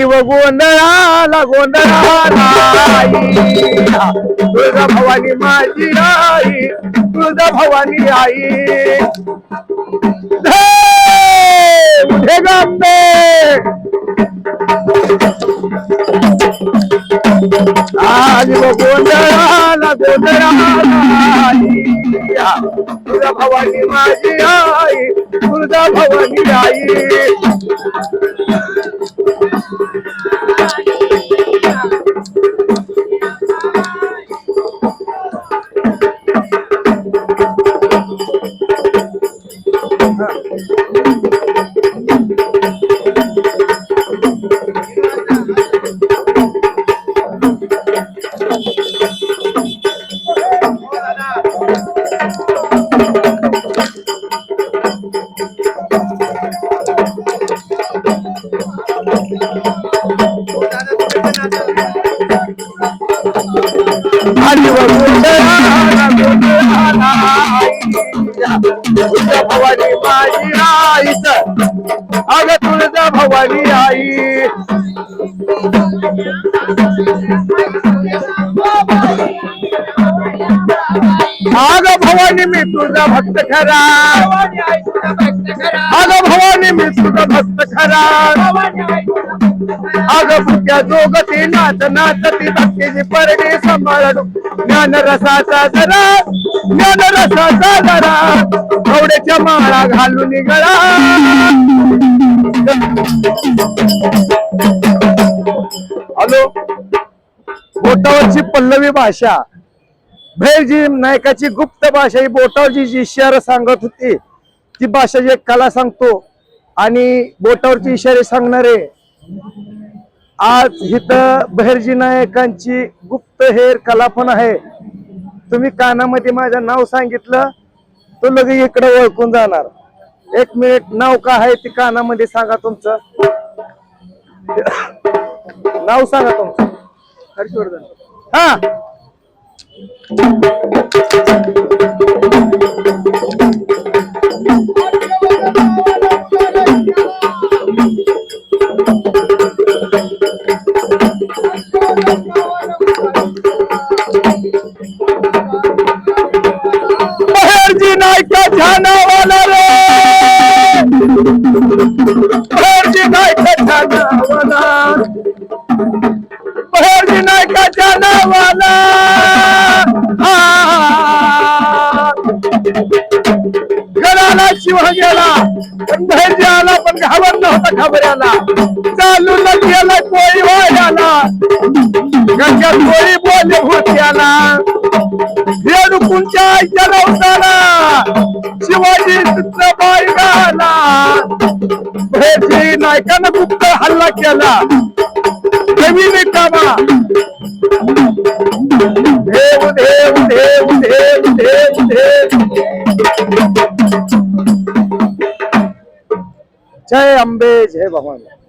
गोंधळाला गोंधळाला तुळजा भवानी माझी आई, तुळजा भवानी आई उठे गप्पे आज गोंधळाला गोंधळाला तुळजा भवानी माझी आई, तुळजा भवानी आई भवानी माझी आई अग तुळजा भवानी आई अग भवानी मी तुझा भक्त खरा, अग भवानी मी तुझा भक्त खरा अग भुक्या जोगती नाच नाचती भक्तीची परडी सांभाळू ज्ञान रसाचा जरा, ज्ञान रसाचा जरा कवड्याच्या माळा घालून गळा हॅलो बोटावरची पल्लवी भाषा भैरजी नायकाची गुप्त भाषा ही बोटावरची जी इशारा सांगत होती ती भाषा जी कला सांगतो आणि बोटावरची इशारे सांगणारे आज इथं भैरजी नायकांची गुप्त हेर कला पण आहे। तुम्ही कानामध्ये माझं नाव सांगितलं तो लगेच इकडे ओळखून जाणार। एक मिनिट नाव काय आहे ते कानामध्ये सांगा तुमचं नाव सांगा तुमचं हर्षवर्धन हा भैरजी नायकाच्या नावाला रे, भैरजी नायकाच्या नावाला, भैरजी नायकाच्या नावाला घराला शिव गेला पण भैरजी आला पण घाबर नव्हता खबऱ्याला चालू गेला कोळी वायाला गंग्यात कोळी बोलले भूत्याला रेणुकूंच्या आईच्या नवसाला शिवाजी चित्रबाई गाला भैरजी नायकानं गुप्त हल्ला केला नवीन कामा देव देव देव देव देव देव जय अंबे जय भवानी।